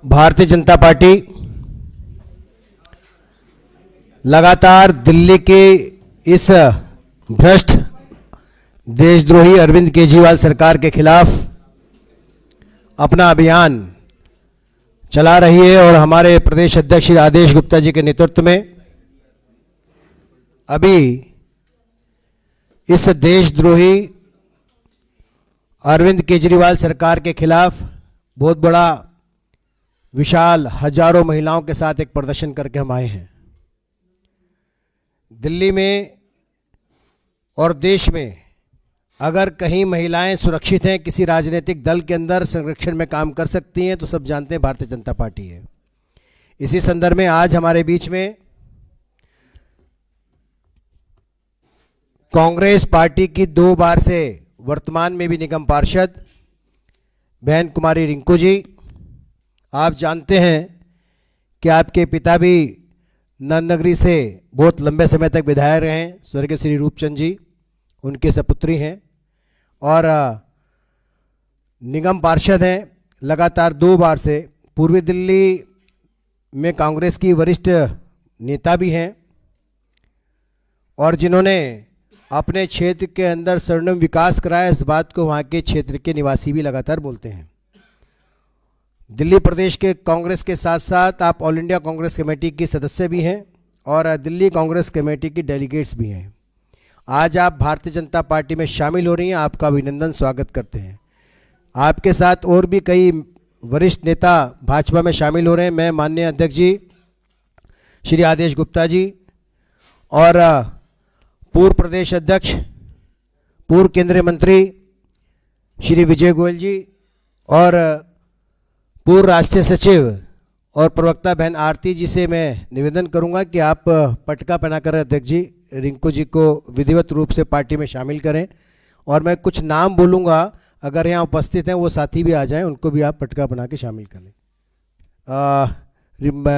Bharatiya Janata party लगातार दिल्ली के इस भ्रष्ट देशद्रोही अरविंद केजरीवाल सरकार के खिलाफ अपना अभियान चला रही है और हमारे प्रदेश अध्यक्ष श्री आदेश गुप्ता जी के नेतृत्व में अभी इस देशद्रोही अरविंद केजरीवाल सरकार के खिलाफ बहुत बड़ा विशाल हजारों महिलाओं के साथ एक प्रदर्शन करके हम आए हैं। दिल्ली में और देश में अगर कहीं महिलाएं सुरक्षित हैं, किसी राजनीतिक दल के अंदर संरक्षण में काम कर सकती हैं, तो सब जानते हैं भारतीय जनता पार्टी है। इसी संदर्भ में आज हमारे बीच में कांग्रेस पार्टी की 2 बार से वर्तमान में भी निगम पार्षद बहन कुमारी रिंकू जी, आप जानते हैं कि आपके पिता भी नंदनगरी से बहुत लंबे समय तक विधायक रहे हैं, स्वर्गीय श्री रूपचंद जी उनके सपुत्री हैं और निगम पार्षद हैं। लगातार 2 बार से पूर्वी दिल्ली में कांग्रेस की वरिष्ठ नेता भी हैं और जिन्होंने अपने क्षेत्र के अंदर स्वर्णिम विकास कराया, इस बात को वहाँ के क्षेत्र के निवासी भी लगातार बोलते हैं। दिल्ली प्रदेश के कांग्रेस के साथ साथ आप ऑल इंडिया कांग्रेस कमेटी की सदस्य भी हैं और दिल्ली कांग्रेस कमेटी की डेलीगेट्स भी हैं। आज आप भारतीय जनता पार्टी में शामिल हो रही हैं, आपका अभिनंदन, स्वागत करते हैं। आपके साथ और भी कई वरिष्ठ नेता भाजपा में शामिल हो रहे हैं। मैं माननीय अध्यक्ष जी श्री आदेश गुप्ता जी और पूर्व प्रदेश अध्यक्ष पूर्व केंद्रीय मंत्री श्री विजय गोयल जी और पूर्व राष्ट्रीय सचिव और प्रवक्ता बहन आरती जी से मैं निवेदन करूंगा कि आप पटका पहनाकर अध्यक्ष जी रिंकू जी को विधिवत रूप से पार्टी में शामिल करें। और मैं कुछ नाम बोलूंगा, अगर यहाँ उपस्थित हैं वो साथी भी आ जाएं, उनको भी आप पटका बना के शामिल कर लें।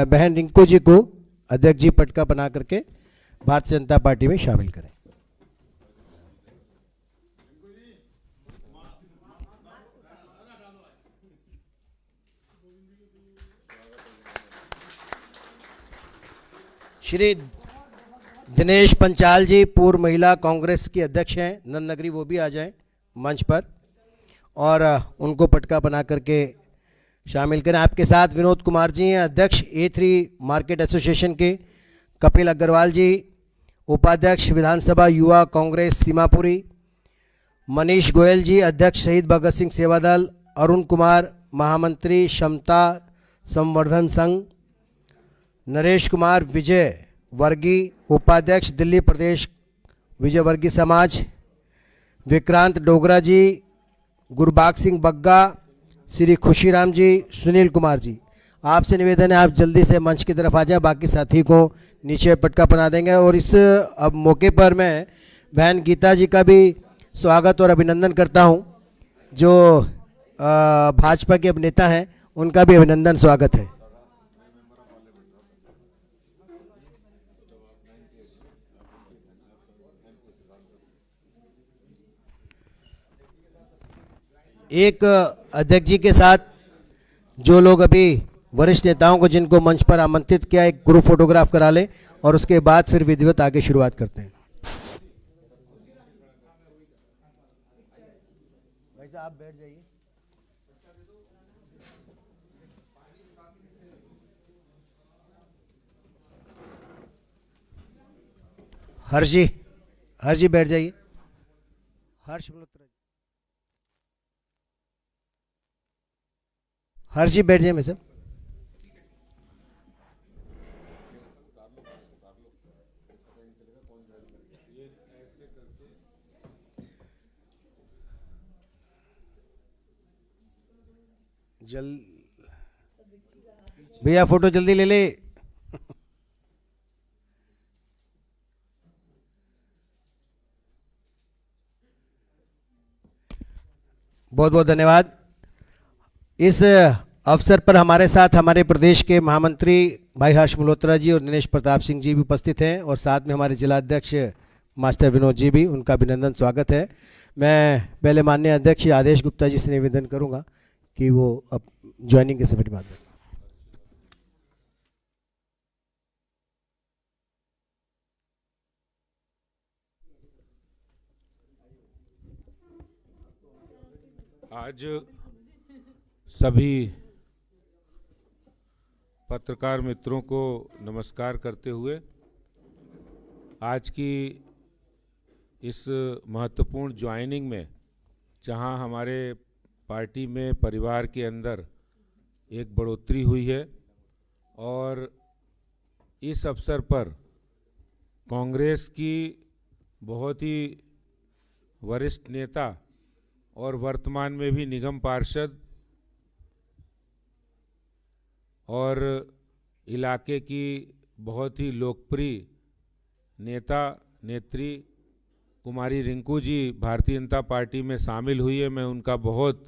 बहन रिंकू जी को अध्यक्ष जी पटका बना करके भारतीय जनता पार्टी में शामिल करें। श्री दिनेश पंचाल जी पूर्व महिला कांग्रेस की अध्यक्ष हैं नंदनगरी, वो भी आ जाएं मंच पर और उनको पटका बना करके शामिल करें। आपके साथ विनोद कुमार जी हैं, अध्यक्ष A3 मार्केट एसोसिएशन के, कपिल अग्रवाल जी उपाध्यक्ष विधानसभा युवा कांग्रेस सीमापुरी, मनीष गोयल जी अध्यक्ष शहीद भगत सिंह सेवा दल, अरुण कुमार महामंत्री क्षमता संवर्धन संघ, नरेश कुमार विजय वर्गीय उपाध्यक्ष दिल्ली प्रदेश विजय वर्गीय समाज, विक्रांत डोगरा जी, गुरबाग सिंह बग्गा, श्री खुशीराम जी, सुनील कुमार जी। आपसे निवेदन है आप जल्दी से मंच की तरफ आ जाए, बाकी साथी को नीचे पटका बना देंगे। और इस अब मौके पर मैं बहन गीता जी का भी स्वागत और अभिनंदन करता हूं, जो भाजपा के अब नेता हैं, उनका भी अभिनंदन स्वागत है। एक अध्यक्ष जी के साथ जो लोग अभी वरिष्ठ नेताओं को जिनको मंच पर आमंत्रित किया, एक ग्रुप फोटोग्राफ करा लें और उसके बाद फिर विधिवत आगे शुरुआत करते हैं। भाई साहब आप बैठ जाइए। हर्ष जी बैठ जाइए। हर्ष जी बैठ जाइए। मैं सब भैया फोटो जल्दी ले ले। बहुत बहुत धन्यवाद। इस अवसर पर हमारे साथ हमारे प्रदेश के महामंत्री भाई हर्ष मल्होत्रा जी और दिनेश प्रताप सिंह जी भी उपस्थित हैं और साथ में हमारे जिला अध्यक्ष मास्टर विनोद जी भी, उनका अभिनंदन स्वागत है। मैं पहले माननीय अध्यक्ष आदेश गुप्ता जी से निवेदन करूंगा कि वो अब ज्वाइनिंग के समय बात करें। आज सभी पत्रकार मित्रों को नमस्कार करते हुए आज की इस महत्वपूर्ण ज्वाइनिंग में, जहां हमारे पार्टी में परिवार के अंदर एक बढ़ोतरी हुई है और इस अवसर पर कांग्रेस की बहुत ही वरिष्ठ नेता और वर्तमान में भी निगम पार्षद और इलाके की बहुत ही लोकप्रिय नेता नेत्री कुमारी रिंकू जी भारतीय जनता पार्टी में शामिल हुई है। मैं उनका बहुत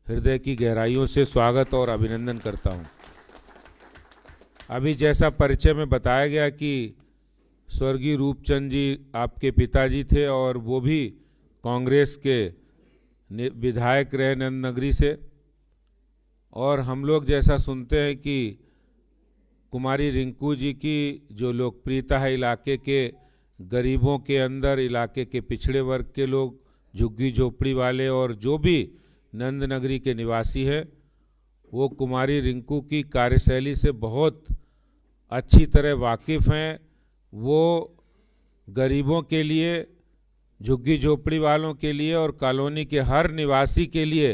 हृदय की गहराइयों से स्वागत और अभिनंदन करता हूं। अभी जैसा परिचय में बताया गया कि स्वर्गीय रूपचंद जी आपके पिताजी थे और वो भी कांग्रेस के विधायक रहे नंद नगरी से, और हम लोग जैसा सुनते हैं कि कुमारी रिंकू जी की जो लोकप्रियता है इलाके के गरीबों के अंदर, इलाके के पिछड़े वर्ग के लोग, झुग्गी झोपड़ी वाले और जो भी नंद नगरी के निवासी हैं, वो कुमारी रिंकू की कार्यशैली से बहुत अच्छी तरह वाकिफ़ हैं। वो गरीबों के लिए, झुग्गी झोपड़ी वालों के लिए और कॉलोनी के हर निवासी के लिए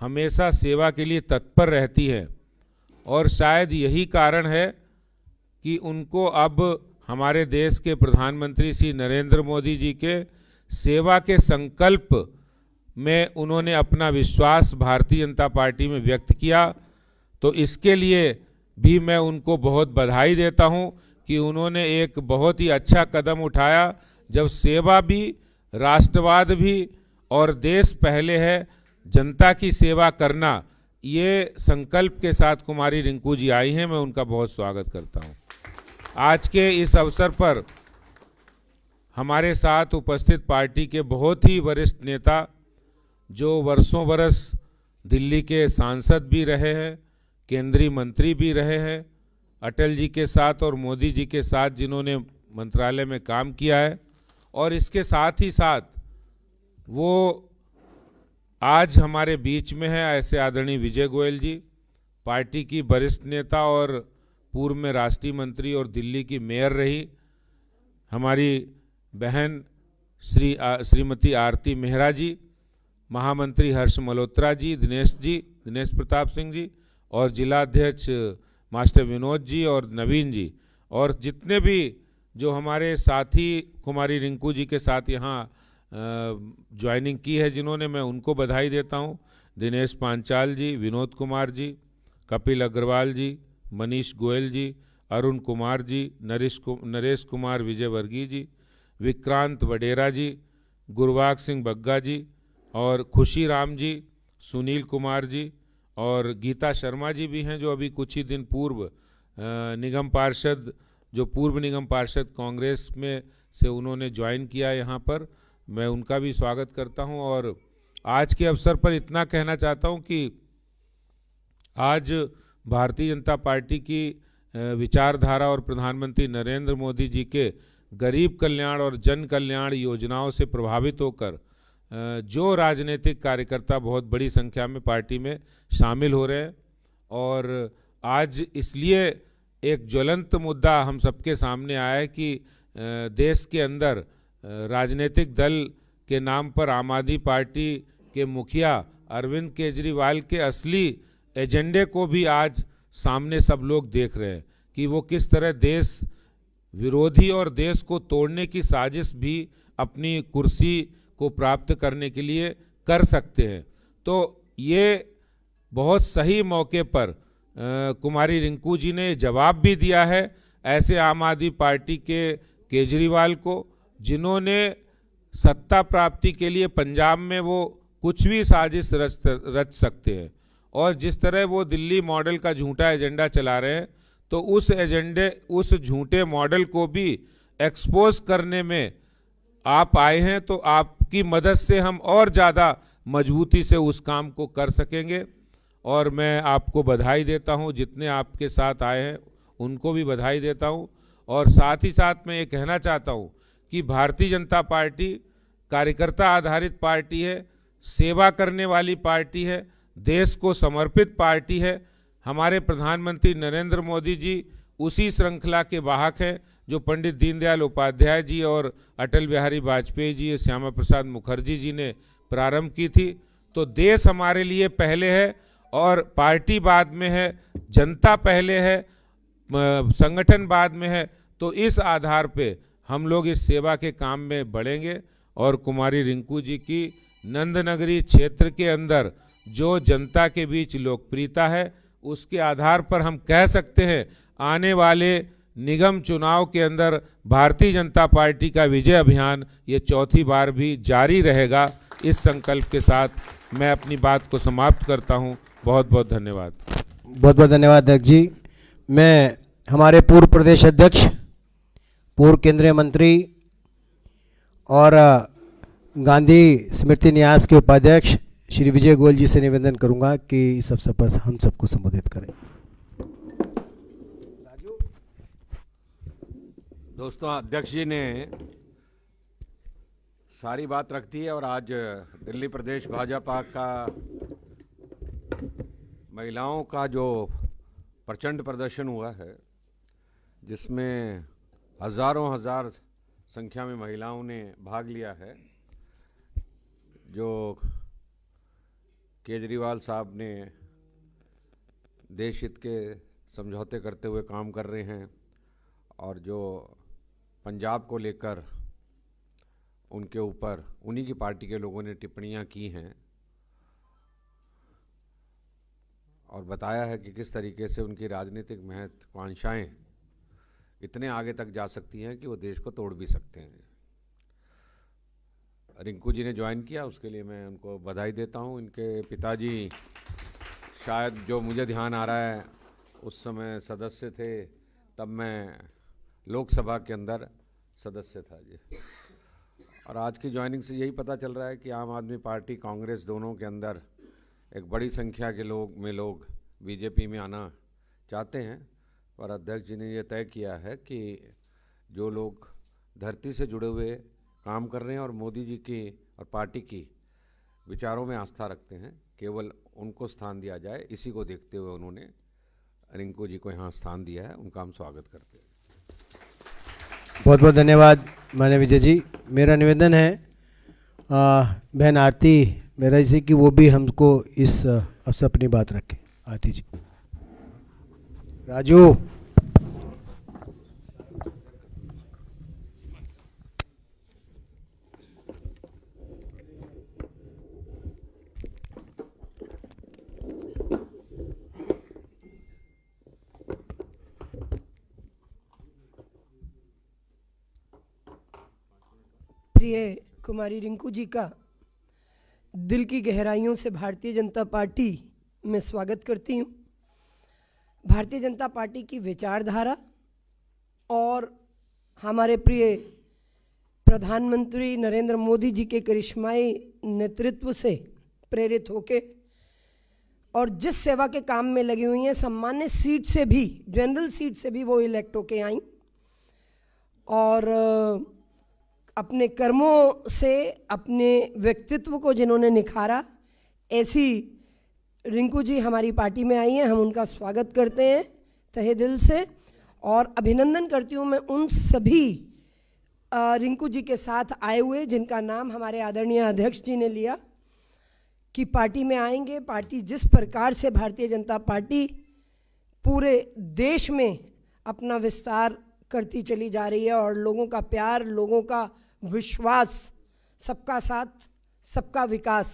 हमेशा सेवा के लिए तत्पर रहती है, और शायद यही कारण है कि उनको अब हमारे देश के प्रधानमंत्री श्री नरेंद्र मोदी जी के सेवा के संकल्प में उन्होंने अपना विश्वास भारतीय जनता पार्टी में व्यक्त किया। तो इसके लिए भी मैं उनको बहुत बधाई देता हूं कि उन्होंने एक बहुत ही अच्छा कदम उठाया, जब सेवा भी, राष्ट्रवाद भी और देश पहले है, जनता की सेवा करना, ये संकल्प के साथ कुमारी रिंकू जी आई हैं। मैं उनका बहुत स्वागत करता हूं। आज के इस अवसर पर हमारे साथ उपस्थित पार्टी के बहुत ही वरिष्ठ नेता, जो वर्षों बरस दिल्ली के सांसद भी रहे हैं, केंद्रीय मंत्री भी रहे हैं, अटल जी के साथ और मोदी जी के साथ जिन्होंने मंत्रालय में काम किया है, और इसके साथ ही साथ वो आज हमारे बीच में है ऐसे आदरणीय विजय गोयल जी, पार्टी की वरिष्ठ नेता और पूर्व में राष्ट्रीय मंत्री और दिल्ली की मेयर रही हमारी बहन श्रीमती आरती मेहरा जी, महामंत्री हर्ष मल्होत्रा जी, दिनेश प्रताप सिंह जी, और जिला अध्यक्ष मास्टर विनोद जी और नवीन जी, और जितने भी जो हमारे साथी कुमारी रिंकू जी के साथ यहाँ ज्वाइनिंग की है जिन्होंने, मैं उनको बधाई देता हूँ। दिनेश पांचाल जी, विनोद कुमार जी, कपिल अग्रवाल जी, मनीष गोयल जी, अरुण कुमार जी, नरेश कुमार विजयवर्गीय जी, विक्रांत वडेरा जी, गुरबाग सिंह बग्गा जी और खुशी राम जी, सुनील कुमार जी और गीता शर्मा जी भी हैं, जो अभी कुछ ही दिन पूर्व निगम पार्षद, जो पूर्व निगम पार्षद कांग्रेस में से उन्होंने ज्वाइन किया यहाँ पर। मैं उनका भी स्वागत करता हूँ। और आज के अवसर पर इतना कहना चाहता हूँ कि आज भारतीय जनता पार्टी की विचारधारा और प्रधानमंत्री नरेंद्र मोदी जी के गरीब कल्याण और जन कल्याण योजनाओं से प्रभावित होकर जो राजनीतिक कार्यकर्ता बहुत बड़ी संख्या में पार्टी में शामिल हो रहे हैं, और आज इसलिए एक ज्वलंत मुद्दा हम सबके सामने आया है कि देश के अंदर राजनीतिक दल के नाम पर आम आदमी पार्टी के मुखिया अरविंद केजरीवाल के असली एजेंडे को भी आज सामने सब लोग देख रहे हैं कि वो किस तरह देश विरोधी और देश को तोड़ने की साजिश भी अपनी कुर्सी को प्राप्त करने के लिए कर सकते हैं। तो ये बहुत सही मौके पर कुमारी रिंकू जी ने जवाब भी दिया है ऐसे आम आदमी पार्टी के केजरीवाल को, जिन्होंने सत्ता प्राप्ति के लिए पंजाब में वो कुछ भी साजिश रच सकते हैं, और जिस तरह वो दिल्ली मॉडल का झूठा एजेंडा चला रहे हैं, तो उस झूठे मॉडल को भी एक्सपोज करने में आप आए हैं। तो आपकी मदद से हम और ज़्यादा मजबूती से उस काम को कर सकेंगे, और मैं आपको बधाई देता हूं। जितने आपके साथ आए हैं उनको भी बधाई देता हूं, और साथ ही साथ मैं ये कहना चाहता हूं कि भारतीय जनता पार्टी कार्यकर्ता आधारित पार्टी है। सेवा करने वाली पार्टी है, देश को समर्पित पार्टी है। हमारे प्रधानमंत्री नरेंद्र मोदी जी उसी श्रृंखला के वाहक हैं जो पंडित दीनदयाल उपाध्याय जी और अटल बिहारी वाजपेयी जी, श्यामा प्रसाद मुखर्जी जी ने प्रारंभ की थी। तो देश हमारे लिए पहले है और पार्टी बाद में है, जनता पहले है, संगठन बाद में है। तो इस आधार पे हम लोग इस सेवा के काम में बढ़ेंगे और कुमारी रिंकू जी की नंदनगरी क्षेत्र के अंदर जो जनता के बीच लोकप्रियता है, उसके आधार पर हम कह सकते हैं आने वाले निगम चुनाव के अंदर भारतीय जनता पार्टी का विजय अभियान ये चौथी बार भी जारी रहेगा। इस संकल्प के साथ मैं अपनी बात को समाप्त करता हूं। बहुत बहुत धन्यवाद। बहुत बहुत धन्यवाद अध्यक्ष जी। मैं हमारे पूर्व प्रदेश अध्यक्ष, पूर्व केंद्रीय मंत्री और गांधी स्मृति न्यास के उपाध्यक्ष श्री विजय गोयल जी से निवेदन करूंगा कि इस अवसर पर हम सबको संबोधित करें। दोस्तों, अध्यक्ष जी ने सारी बात रख दी है और आज दिल्ली प्रदेश भाजपा का महिलाओं का जो प्रचंड प्रदर्शन हुआ है, जिसमें हजारों हजार संख्या में महिलाओं ने भाग लिया है, जो केजरीवाल साहब ने देश हित के समझौते करते हुए काम कर रहे हैं और जो पंजाब को लेकर उनके ऊपर उन्हीं की पार्टी के लोगों ने टिप्पणियां की हैं और बताया है कि किस तरीके से उनकी राजनीतिक महत्वाकांक्षाएं इतने आगे तक जा सकती हैं कि वो देश को तोड़ भी सकते हैं। रिंकू जी ने ज्वाइन किया, उसके लिए मैं उनको बधाई देता हूं। इनके पिताजी शायद, जो मुझे ध्यान आ रहा है, उस समय सदस्य थे, तब मैं लोकसभा के अंदर सदस्य था जी। और आज की ज्वाइनिंग से यही पता चल रहा है कि आम आदमी पार्टी, कांग्रेस दोनों के अंदर एक बड़ी संख्या के लोग बीजेपी में आना चाहते हैं। और अध्यक्ष जी ने ये तय किया है कि जो लोग धरती से जुड़े हुए काम कर रहे हैं और मोदी जी की और पार्टी की विचारों में आस्था रखते हैं, केवल उनको स्थान दिया जाए। इसी को देखते हुए उन्होंने रिंकू जी को यहाँ स्थान दिया है। उनका हम स्वागत करते हैं। बहुत बहुत धन्यवाद माननीय विजय जी। मेरा निवेदन है बहन आरती मेरा जी कि वो भी हमको इस अवसर अपनी बात रखें। आरती जी। राजू। प्रिय कुमारी रिंकू जी का दिल की गहराइयों से भारतीय जनता पार्टी में स्वागत करती हूँ। भारतीय जनता पार्टी की विचारधारा और हमारे प्रिय प्रधानमंत्री नरेंद्र मोदी जी के करिश्माई नेतृत्व से प्रेरित होके और जिस सेवा के काम में लगी हुई हैं, सामान्य सीट से भी, जनरल सीट से भी वो इलेक्ट होके आई और अपने कर्मों से अपने व्यक्तित्व को जिन्होंने निखारा, ऐसी रिंकू जी हमारी पार्टी में आई हैं। हम उनका स्वागत करते हैं तहे दिल से और अभिनंदन करती हूँ मैं उन सभी रिंकू जी के साथ आए हुए जिनका नाम हमारे आदरणीय अध्यक्ष जी ने लिया कि पार्टी में आएंगे। पार्टी जिस प्रकार से भारतीय जनता पार्टी पूरे देश में अपना विस्तार करती चली जा रही है और लोगों का प्यार, लोगों का विश्वास, सबका साथ, सबका विकास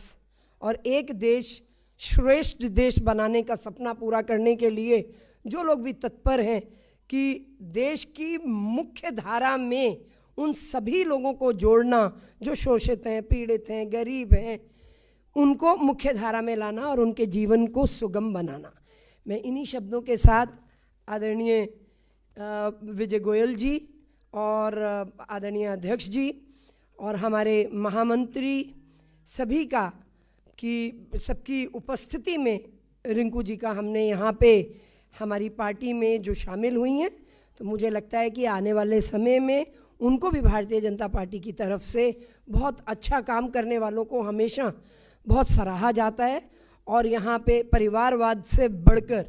और एक देश, श्रेष्ठ देश बनाने का सपना पूरा करने के लिए जो लोग भी तत्पर हैं कि देश की मुख्य धारा में उन सभी लोगों को जोड़ना जो शोषित हैं, पीड़ित हैं, गरीब हैं, उनको मुख्य धारा में लाना और उनके जीवन को सुगम बनाना। मैं इन्हीं शब्दों के साथ आदरणीय विजय गोयल जी और आदरणीय अध्यक्ष जी और हमारे महामंत्री सभी का कि सबकी उपस्थिति में रिंकू जी का हमने यहाँ पे हमारी पार्टी में जो शामिल हुई हैं, तो मुझे लगता है कि आने वाले समय में उनको भी भारतीय जनता पार्टी की तरफ से बहुत अच्छा काम करने वालों को हमेशा बहुत सराहा जाता है और यहाँ पे परिवारवाद से बढ़कर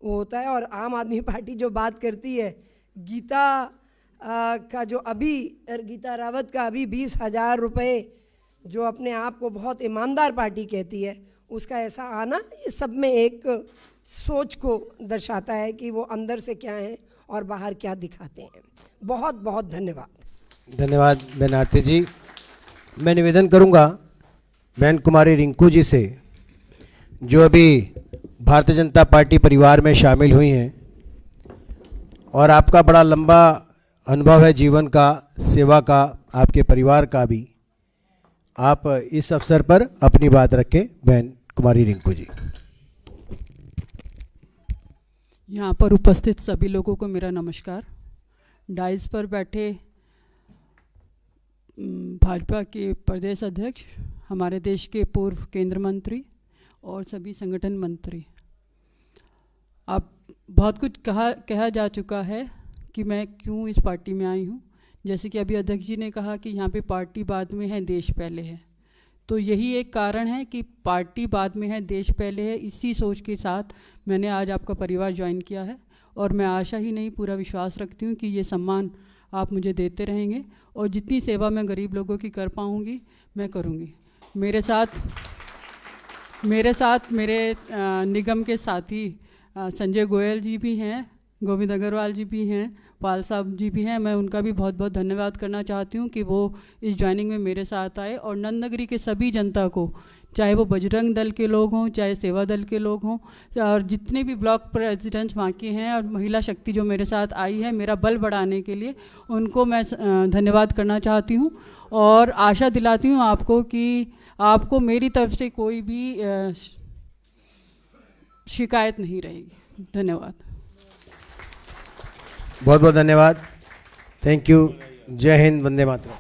वो होता है। और आम आदमी पार्टी जो बात करती है, गीता रावत का अभी 20,000 रुपये जो अपने आप को बहुत ईमानदार पार्टी कहती है, उसका ऐसा आना, ये सब में एक सोच को दर्शाता है कि वो अंदर से क्या हैं और बाहर क्या दिखाते हैं। बहुत बहुत धन्यवाद। धन्यवाद बहन आरती जी। मैं निवेदन करूंगा बहन कुमारी रिंकू जी से, जो अभी भारतीय जनता पार्टी परिवार में शामिल हुई हैं और आपका बड़ा लंबा अनुभव है जीवन का, सेवा का, आपके परिवार का भी। आप इस अवसर पर अपनी बात रखें बहन कुमारी रिंकू जी। यहाँ पर उपस्थित सभी लोगों को मेरा नमस्कार। डाइस पर बैठे भाजपा के प्रदेश अध्यक्ष, हमारे देश के पूर्व केंद्र मंत्री और सभी संगठन मंत्री, अब बहुत कुछ कहा जा चुका है कि मैं क्यों इस पार्टी में आई हूँ। जैसे कि अभी अध्यक्ष जी ने कहा कि यहाँ पे पार्टी बाद में है, देश पहले है, तो यही एक कारण है कि पार्टी बाद में है, देश पहले है। इसी सोच के साथ मैंने आज आपका परिवार ज्वाइन किया है और मैं आशा ही नहीं, पूरा विश्वास रखती हूँ कि ये सम्मान आप मुझे देते रहेंगे और जितनी सेवा मैं गरीब लोगों की कर पाऊँगी मैं करूँगी। मेरे साथ मेरे निगम के साथी संजय गोयल जी भी हैं, गोविंद अग्रवाल जी भी हैं, पाल साहब जी भी हैं। मैं उनका भी बहुत बहुत धन्यवाद करना चाहती हूँ कि वो इस ज्वाइनिंग में मेरे साथ आए। और नंदनगरी के सभी जनता को, चाहे वो बजरंग दल के लोग हों, चाहे सेवा दल के लोग हों, और जितने भी ब्लॉक प्रेसिडेंट्स वहाँ के हैं और महिला शक्ति जो मेरे साथ आई है मेरा बल बढ़ाने के लिए, उनको मैं धन्यवाद करना चाहती हूँ। और आशा दिलाती हूँ आपको कि आपको मेरी तरफ से कोई भी शिकायत नहीं रहेगी। धन्यवाद। बहुत बहुत धन्यवाद। Thank you. जय हिंद, वंदे मातरम।